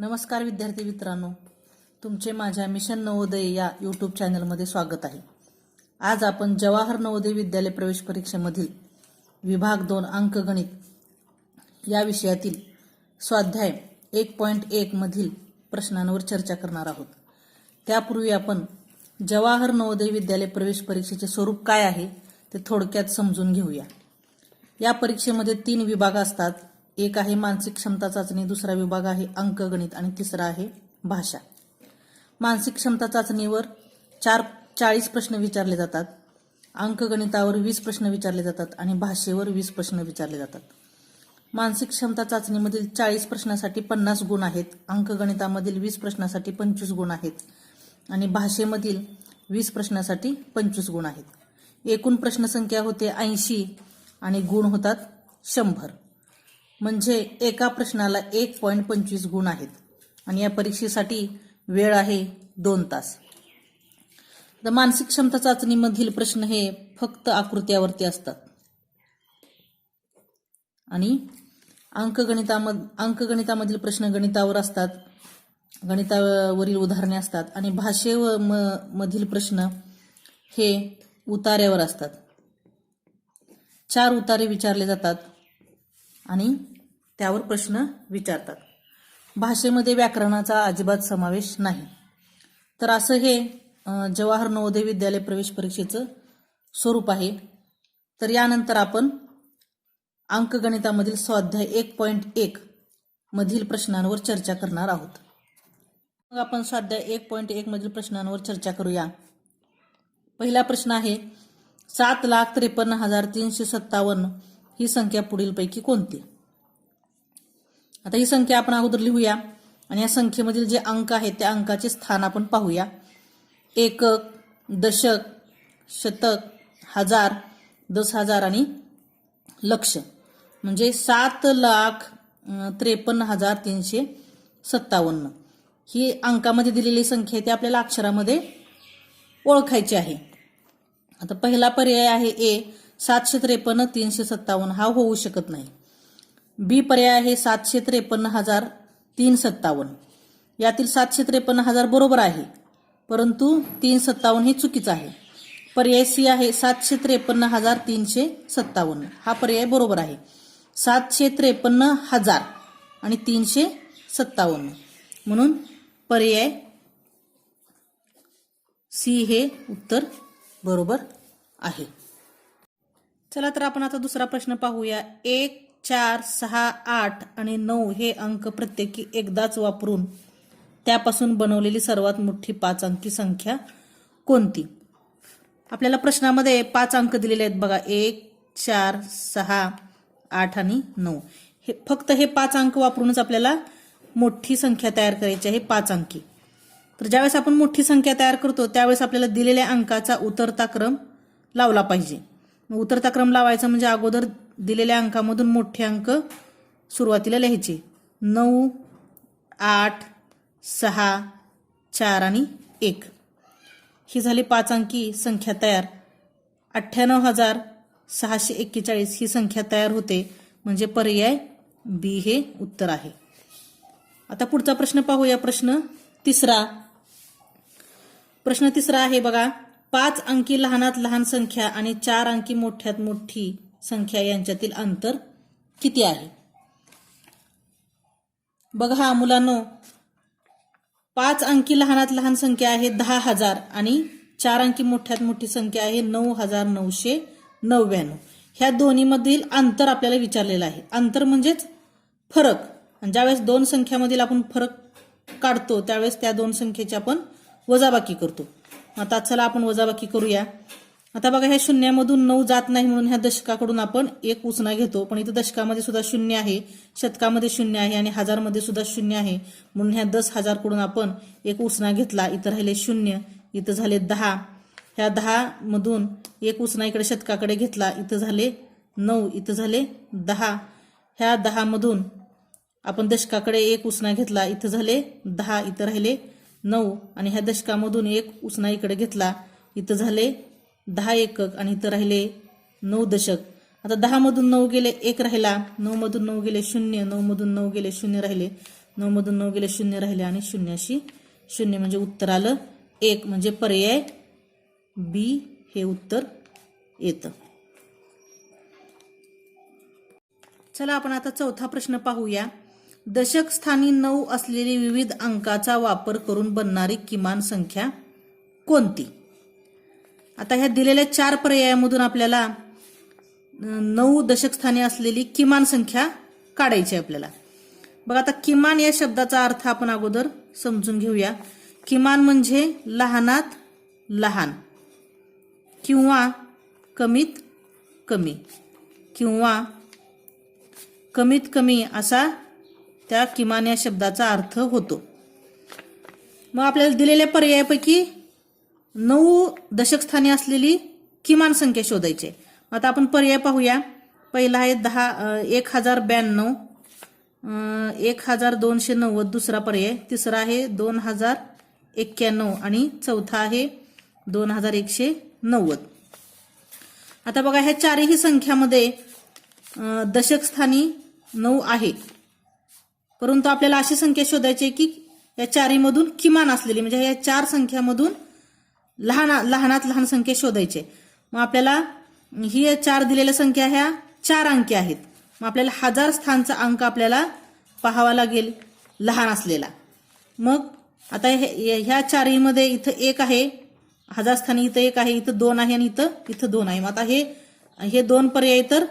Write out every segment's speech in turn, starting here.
नमस्कार विद्यार्थी मित्रांनो, तुमचे माझ्या मिशन नवोदय या यूट्यूब चॅनलमध्ये स्वागत आहे। आज आपण जवाहर नवोदय विद्यालय प्रवेश परीक्षेमधील विभाग 2 अंकगणित या विषयातील स्वाध्याय 1.1 मधील प्रश्नांवर चर्चा करणार आहोत। त्यापूर्वी आपण जवाहर नवोदय विद्यालय प्रवेश परीक्षेचे स्वरूप काय आहे ते थोडक्यात समजून घेऊया। या परीक्षेमध्ये 3 विभाग असतात। एक आहे मानसिक क्षमता चाचणी, दुसरा विभाग आहे अंकगणित आणि तिसरा आहे भाषा। मानसिक क्षमता चाचणीवर 40 प्रश्न विचारले जातात, अंकगणितावर 20 प्रश्न विचारले जातात आणि भाषेवर 20 प्रश्न विचारले जातात। मानसिक क्षमता चाचणीमधील 40 प्रश्नासाठी 50 गुण आहेत, अंकगणितामधील 20 प्रश्नासाठी 25 गुण आहेत आणि भाषेमधील 20 प्रश्नासाठी 25 गुण आहेत। एकूण प्रश्नसंख्या होते 80 आणि गुण होतात 100, म्हणजे एका प्रश्नाला 1.25 गुण आहेत आणि या परीक्षेसाठी वेळ आहे 2 तास। तर मानसिक क्षमता चाचणीमधील प्रश्न हे फक्त आकृत्यावरती असतात आणि अंकगणितामधील प्रश्न गणितावर असतात, गणितावरील उदाहरणे असतात आणि भाषेमधील प्रश्न हे उतार्यावर असतात। 4 उतारे विचारले जातात आणि त्यावर प्रश्न विचारतात। भाषेमध्ये व्याकरणाचा अजिबात समावेश नाही। तर असं हे जवाहर नवोदय विद्यालय प्रवेश परीक्षेचं स्वरूप आहे। तर यानंतर आपण अंकगणितामधील स्वाध्याय 1.1 मधील प्रश्नांवर चर्चा करणार आहोत। मग आपण स्वाध्याय 1.1 मधील प्रश्नांवर चर्चा करूया। पहिला प्रश्न आहे 7,53,357 ही संख्या पुढीलपैकी कोणती? आता ही संख्या आपण अगोदर लिहूया आणि या संख्येमधील जे अंक आहेत त्या अंकाचे स्थान आपण पाहूया। एकक, दशक, शतक, हजार, 10,000 आणि लक्ष, म्हणजे 7,53,357 ही अंकामध्ये दिलेली संख्या ती आपल्याला अक्षरामध्ये ओळखायची आहे। आता पहिला पर्याय आहे ए 753,357, हा होऊ शकत नाही। बी पर्याय आहे 753,357, यातील 753,000 बरोबर आहे, परंतु 357 हे चुकीचं आहे। पर्याय सी आहे 753,357, हा पर्याय बरोबर आहे। 753,000 आणि 357 म्हणून पर्याय सी हे उत्तर बरोबर आहे। चला तर आपण आता दुसरा प्रश्न पाहूया। 1, 4, 6, 8 आणि 9 हे अंक प्रत्येकी एकदाच वापरून त्यापासून बनवलेली सर्वात मोठी 5 अंकी संख्या कोणती? आपल्याला प्रश्नामध्ये 5 अंक दिलेले आहेत बघा, 1, 4, 6, 8 आणि 9। फक्त हे 5 अंक वापरूनच आपल्याला मोठी संख्या तयार करायची आहे, 5 अंकी। तर ज्यावेळेस आपण मोठी संख्या तयार करतो त्यावेळेस आपल्याला दिलेल्या अंकाचा उतरता क्रम लावला पाहिजे। उतरता क्रम लावायचा म्हणजे अगोदर दिलेल्या अंकामधून मोठे अंक सुरुवातीला लिहायचे। 9, 8, 6, 4 आणि 1 ही झाली 5 अंकी संख्या तयार। 98,641 ही संख्या तयार होते, म्हणजे पर्याय बी हे उत्तर आहे। आता पुढचा प्रश्न पाहूया। प्रश्न तिसरा आहे बघा, 5 अंकी लहानात लहान संख्या आणि 4 अंकी मोठ्यात मोठी संख्या यांच्यातील अंतर किती आहे? बघा मुलांनो, 5 अंकी लहानात लहान संख्या आहे 10,000 आणि 4 अंकी मोठ्यात मोठी संख्या आहे 9,999। ह्या दोन्हीमधील अंतर आपल्याला विचारलेलं आहे। अंतर म्हणजेच फरक, आणि ज्यावेळेस 2 संख्यामधील आपण फरक काढतो त्यावेळेस त्या 2 संख्येची आपण वजाबाकी करतो। आता चला आपण वजाबाकी करूया। आता बघा, ह्या शून्यामधून 9 जात नाही म्हणून ह्या दशकाकडून आपण 1 उसना घेतो, पण इथं दशकामध्ये सुद्धा 0 आहे, शतकामध्ये 0 आहे आणि हजारमध्ये सुद्धा 0 आहे, म्हणून ह्या 10,000 कडून आपण 1 उसना घेतला, इथं राहिले 0, इथं झाले 10, ह्या 10 मधून 1 उसना इकडे शतकाकडे घेतला, इथं झाले 9, इथं झाले 10, ह्या 10 मधून आपण दशकाकडे 1 उसना घेतला, इथं झाले 10, इथं राहिले 9 आणि ह्या दशकामधून 1 उसना इकडे घेतला, इथं झाले 10 एकक आणि इथं राहिले 9 दशक। आता 10 मधून 9 गेले 1 राहिला, 9 मधून 9 गेले 0, 9 मधून 9 गेले 0 राहिले, 9 मधून 9 गेले 0 राहिले आणि 0शी 0 म्हणजे उत्तर आलं 1 म्हणजे पर्याय बी हे उत्तर येतं. चला आपण आता चौथा प्रश्न पाहूया. दशक स्थानी 9 असलेली विविध अंकाचा वापर करून बनणारी किमान संख्या कोणती? आता ह्या दिलेल्या 4 पर्यायामधून आपल्याला 9 दशक स्थानी असलेली किमान संख्या काढायची आहे आपल्याला. बघा आता किमान या शब्दाचा अर्थ आपण अगोदर समजून घेऊया. किमान म्हणजे लहानात लहान किंवा कमीत कमी किंवा कमीत कमी असा त्या किमान या शब्दाचा अर्थ होतो. मग आपल्याला दिलेल्या पर्यायापैकी 9 दशक स्थानी असलेली किमान संख्या शोधायची. आता आपण पर्याय पाहूया. पहिला आहे 1092, 1290 दुसरा पर्याय, तिसरा आहे 2091 आणि चौथा आहे 2190. आता बघा ह्या चारही संख्यामध्ये दशक स्थानी 9 आहे, परंतु आपल्याला अशी संख्या शोधायची आहे की या चारीमधून किमान असलेली म्हणजे या 4 संख्यामधून लहानात लहान संख्या शोधायची. मग आपल्याला ही 4 दिलेल्या संख्या ह्या 4 अंकी आहेत. मग आपल्याला 1000 स्थानचा अंक आपल्याला पाहावा लागेल लहान असलेला. मग आता ह्या चारीमध्ये इथं 1 आहे, 1000 स्थानी इथं 1 आहे, इथं 2 आहे आणि इथं 2 आहे. मग आता हे 2 पर्याय तर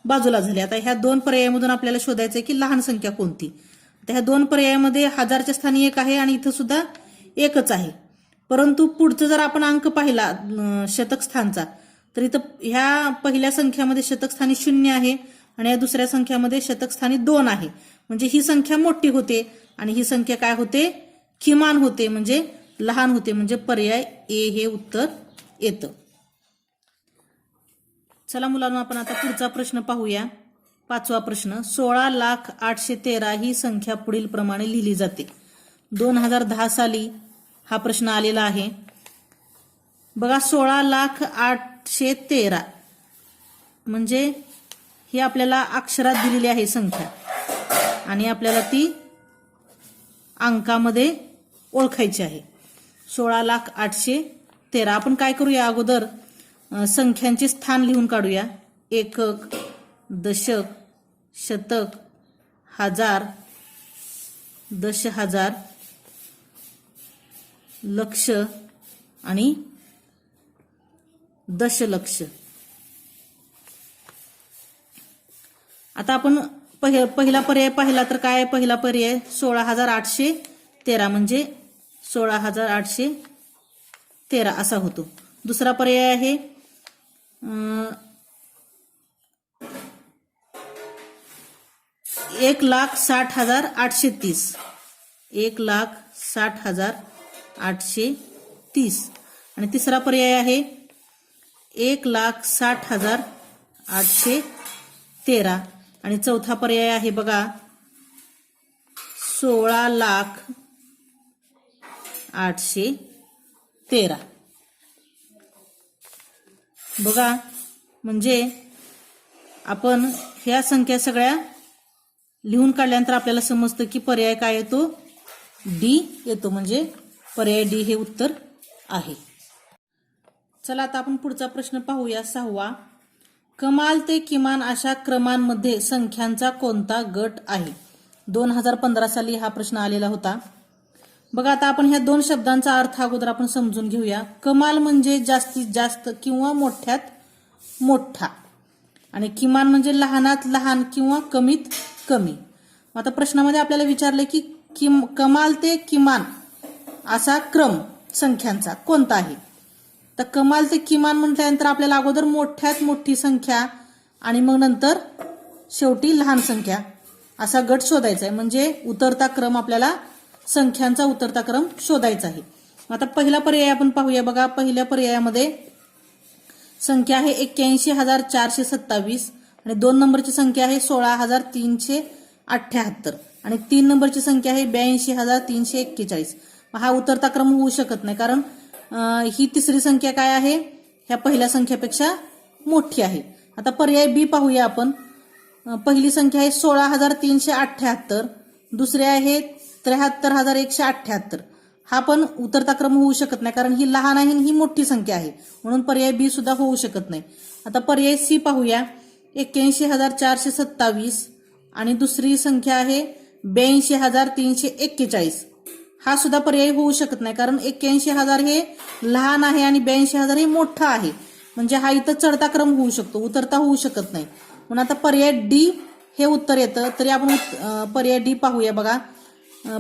बाजूला झाले. आता ह्या 2 पर्यायामधून आपल्याला शोधायचं आहे की लहान संख्या कोणती. आता ह्या 2 पर्यायामध्ये 1000च्या स्थानी 1 आहे आणि इथं सुद्धा 1च आहे. परंतु पुढचं जर आपण अंक पाहिला शतक स्थानचा तर इथं ह्या पहिल्या संख्यामध्ये शतक स्थानी 0 आहे आणि या दुसऱ्या संख्यामध्ये शतक स्थानी 2 आहे. म्हणजे ही संख्या मोठी होते आणि ही संख्या काय होते? किमान होते म्हणजे लहान होते. म्हणजे पर्याय ए हे उत्तर येतं. चला मुलांनो आपण आता पुढचा प्रश्न पाहूया. 5वा प्रश्न. 16,813 ही संख्या पुढील प्रमाणे लिहिली जाते. 2010 साली हा प्रश्न आलेला आहे. बघा 16,813 म्हणजे ही आपल्याला अक्षरात दिलेली आहे संख्या आणि आपल्याला ती अंकामध्ये ओळखायची आहे. 16,813. आपण काय करूया अगोदर संख्यांचे स्थान लिहून काढूया. एकक, दशक, शतक, हजार, दश हजार, लक्ष आणि दशलक्ष. आता आपण पहिला पर्याय पाहिला तर काय? पहिला पर्याय 16,813 म्हणजे 16,813 असा होतो. दुसरा पर्याय आहे 1,60,830, 1,60,830 आणि तिसरा पर्याय आहे 1,60,813 आणि चौथा पर्याय आहे बघा 16,813. बघा म्हणजे आपण ह्या संख्या सगळ्या लिहून काढल्यानंतर आपल्याला समजतं की पर्याय काय येतो? डी येतो. म्हणजे पर्याय डी हे उत्तर आहे. चला आता आपण पुढचा प्रश्न पाहूया. 6वा. कमाल ते किमान अशा क्रमांमध्ये संख्यांचा कोणता गट आहे? 2015 साली हा प्रश्न आलेला होता. बघा आता आपण ह्या 2 शब्दांचा अर्थ अगोदर आपण समजून घेऊया. कमाल म्हणजे जास्तीत जास्त किंवा मोठ्यात मोठा आणि किमान म्हणजे लहानात लहान किंवा कमीत कमी. आता प्रश्नामध्ये आपल्याला विचारले की कमाल ते किमान असा क्रम संख्यांचा कोणता आहे? तर कमाल ते किमान म्हटल्यानंतर आपल्याला अगोदर मोठ्यात मोठी संख्या आणि मग नंतर शेवटी लहान संख्या असा गट शोधायचा आहे. म्हणजे उतरता क्रम आपल्याला संख्यांचा उतरता क्रम शोधायचा आहे. आता पहिला पर्याय आपण पाहूया. बघा पहिल्या पर्यायामध्ये संख्या आहे 81,427 आणि 2 नंबरची संख्या आहे 16,378 आणि 3 नंबरची संख्या आहे 82,341. हा उतरता क्रम होऊ शकत नाही कारण ही तिसरी संख्या काय आहे? ह्या पहिल्या संख्येपेक्षा मोठी आहे. आता पर्याय बी पाहूया आपण. पहिली संख्या आहे 16,378, दुसरी आहे 73,178. हा पण उतरता क्रम होऊ शकत नाही, कारण ही लहान आहे आणि ही मोठी संख्या आहे, म्हणून पर्याय बी सुद्धा होऊ शकत नाही. आता पर्याय सी पाहूया. 81,427 आणि दुसरी संख्या आहे 82,341. हा सुद्धा पर्याय होऊ शकत नाही, कारण 81,000 हे लहान आहे आणि 82,000 हे मोठं आहे. म्हणजे हा इथं चढता क्रम होऊ शकतो, उतरता होऊ शकत नाही. म्हणून आता पर्याय डी हे उत्तर येतं. तरी आपण पर्याय डी पाहूया. बघा,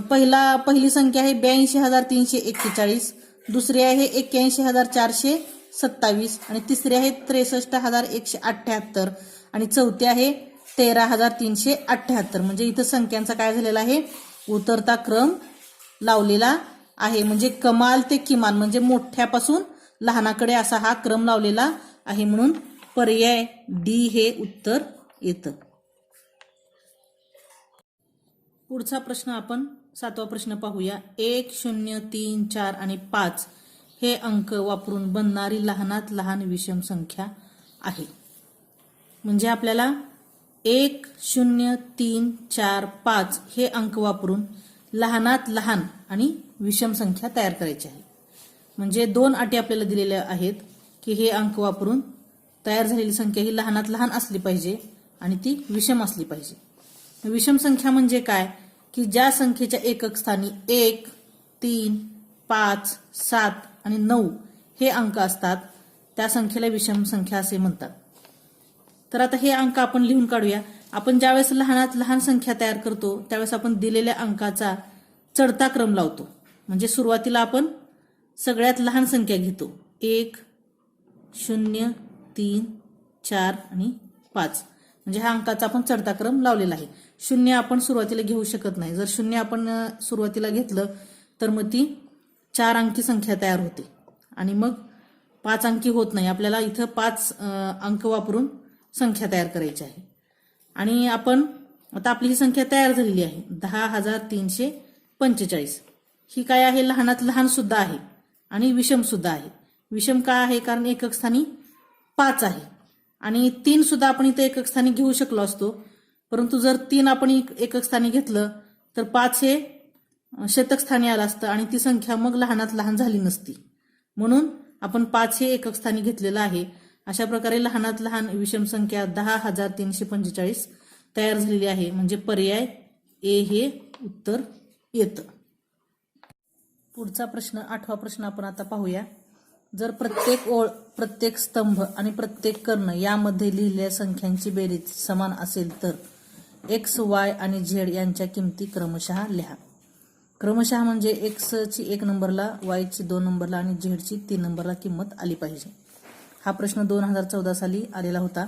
पहिली संख्या आहे 82,341, दुसरी आहे 81,427 आणि तिसरी आहे 63,178 आणि चौथी आहे 13,378. म्हणजे इथं संख्यांचा काय झालेला आहे, उतरता क्रम लावलेला आहे. म्हणजे कमाल ते किमान, म्हणजे मोठ्यापासून लहानाकडे असा हा क्रम लावलेला आहे. म्हणून पर्याय डी हे उत्तर येतं. पुढचा प्रश्न आपण 7वा प्रश्न पाहूया. 1, 0, 3, 4 आणि 5 हे अंक वापरून बनणारी लहानात लहान विषम संख्या आहे. म्हणजे आपल्याला 1, 0, 3, 4, 5 हे अंक वापरून लहानात लहान आणि विषम संख्या तयार करायची आहे. म्हणजे 2 अटी आपल्याला दिलेल्या आहेत की हे अंक वापरून तयार झालेली संख्या ही लहानात लहान असली पाहिजे आणि ती विषम असली पाहिजे. विषम संख्या म्हणजे काय, की ज्या संख्येच्या एकक स्थानी 1, 3, 5, 7 आणि 9 हे अंक असतात त्या संख्येला विषम संख्या असे म्हणतात. तर आता हे अंक आपण लिहून काढूया. आपण ज्यावेळेस लहानात लहान संख्या तयार करतो त्यावेळेस आपण दिलेल्या अंकाचा चढता क्रम लावतो. म्हणजे सुरुवातीला आपण सगळ्यात लहान संख्या घेतो, 1, 0, 3, 4 आणि 5. म्हणजे ह्या अंकाचा आपण चढता क्रम लावलेला आहे. 0 आपण सुरुवातीला घेऊ शकत नाही. जर 0 आपण सुरुवातीला घेतलं तर मग ती 4 अंकी संख्या तयार होते आणि मग 5 अंकी होत नाही. आपल्याला इथं 5 अंक वापरून संख्या तयार करायची आहे. आणि आपण आता आपली ही संख्या तयार झालेली आहे 10,345. ही काय आहे, लहानात लहान सुद्धा आहे आणि विषम सुद्धा आहे. विषम का आहे, कारण एकक स्थानी 5 आहे आणि 3 सुद्धा आपण इथे एकक स्थानी घेऊ शकलो असतो. परंतु जर 3 आपण एकक स्थानी घेतलं तर 5 हे शतक स्थानी आलं असतं आणि ती संख्या मग लहानात लहान झाली नसती. म्हणून आपण 5 हे एकक स्थानी घेतलेलं आहे. अशा प्रकारे लहानात लहान विषम संख्या 10,345 तयार झालेली आहे. म्हणजे पर्याय ए हे उत्तर येतं. पुढचा प्रश्न 8वा प्रश्न आपण आता पाहूया. जर प्रत्येक ओळ, प्रत्येक स्तंभ आणि प्रत्येक कर्ण यामध्ये लिहिलेल्या संख्यांची बेरीज समान असेल तर एक्स, वाय आणि झेड यांच्या किमती क्रमशः लिहा. क्रमशः म्हणजे एक्स ची 1 नंबरला, वाय ची 2 नंबरला आणि झेड ची 3 नंबरला किंमत आली पाहिजे. हा प्रश्न 2014 साली आलेला होता.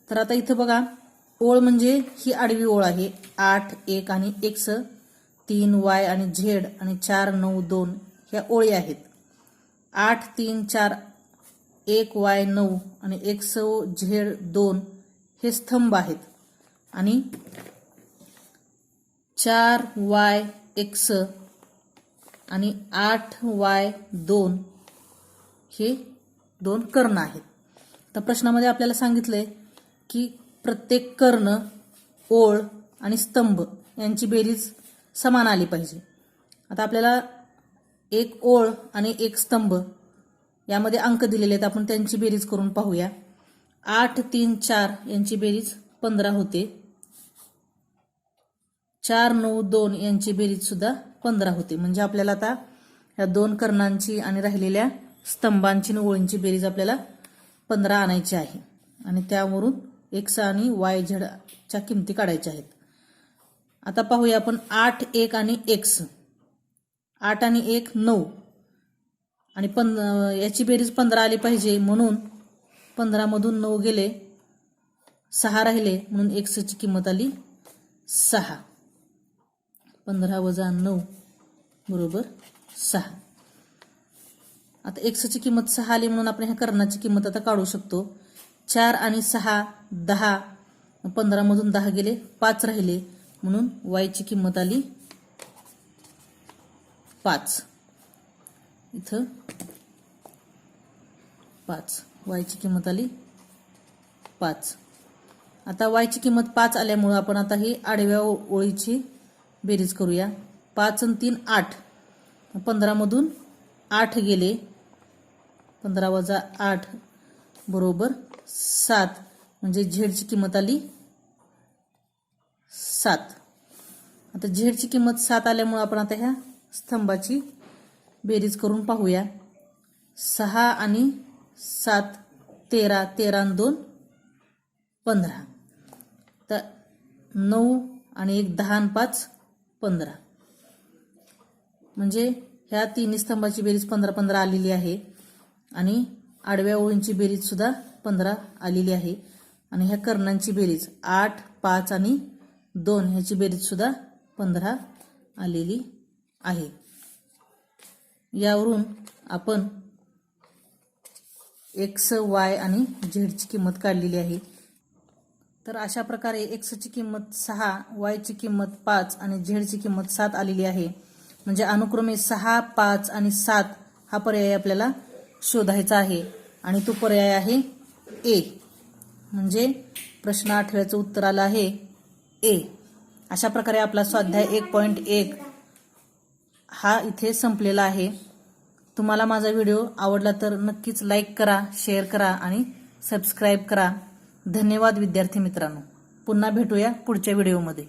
तर आता इथं बघा, ओळ म्हणजे ही आडवी ओळ आहे. 8, 1 आणि एक्स, 3 वाय आणि झेड आणि 4, 9, 2 ह्या ओळी आहेत. 8, 3, 4, 1 वाय 9 आणि एक्स, झेड 2 हे स्तंभ आहेत आणि 4 वाय एक्स आणि 8 वाय 2 हे 2 कर्ण आहेत. तर प्रश्नामध्ये आपल्याला सांगितलंय की प्रत्येक कर्ण, ओळ आणि स्तंभ यांची बेरीज समान आली पाहिजे. आता आपल्याला एक ओळ आणि एक स्तंभ यामध्ये अंक दिलेले आहेत, आपण त्यांची बेरीज करून पाहूया. 8, 3, 4 यांची बेरीज 15 होते. 4, 9, 2 यांची बेरीज सुद्धा 15 होते. म्हणजे आपल्याला आता या 2 कर्णांची आणि राहिलेल्या स्तंभांची आणि ओळींची बेरीज आपल्याला 15 आणायची आहे आणि त्यावरून एक्स आणि वाय झेडच्या किमती काढायच्या आहेत. आता पाहूया आपण 8, 1 आणि एक्स. 8 आणि 1 9 आणि याची बेरीज 15 आली पाहिजे. म्हणून 15 मधून 9 गेले, 6 राहिले, म्हणून एक्सची किंमत आली 6. 15 वजा 9 बरोबर 6. आता एक्सची किंमत 6 आली म्हणून आपण ह्या कर्णाची किंमत आता काढू शकतो. 4 आणि 6 10, 15 मधून 10 गेले, 5 राहिले, म्हणून वायची किंमत आली 5. इथं 5, वायची किंमत आली 5. आता वायची किंमत 5 आल्यामुळे आपण आता ही आडव्या ओळीची बेरीज करूया. 5 आणि 3 8. 15मधून 8 गेले. 15 वजा 8 बरोबर 7. म्हणजे झेडची किंमत आली 7. आता झेडची किंमत 7 आल्यामुळे आपण आता ह्या स्तंभाची बेरीज करून पाहूया. 6 आणि 7 13. 13 आणि 2 15. तर 9 आणि 1 10 आणि 5 15. म्हणजे ह्या तिन्ही स्तंभाची बेरीज 15 15 आलेली आहे आणि आडव्या ओळींची बेरीज सुद्धा 15 आलेली आहे. आणि ह्या कर्णांची बेरीज 8 5 आणि 2 ह्याची बेरीज सुद्धा 15 आलेली आहे. यावरून आपण एक्स वाय आणि झेडची किंमत काढलेली आहे. तर अशा प्रकारे एक्सची किंमत 6, वायची किंमत 5 आणि झेडची किंमत 7 आलेली आहे. म्हणजे अनुक्रमे 6 5 आणि 7 हा पर्याय आपल्याला शोधायचा आहे आणि तो पर्याय आहे ए. म्हणजे प्रश्न 8व्याचं उत्तर आलं आहे ए. अशा प्रकारे आपला स्वाध्याय 1.1 हा इथे संपलेला आहे. तुम्हाला माझा व्हिडिओ आवडला तर नक्कीच लाईक करा, शेअर करा आणि सबस्क्राईब करा. धन्यवाद विद्यार्थी मित्रांनो. पुन्हा भेटूया पुढच्या व्हिडिओमध्ये.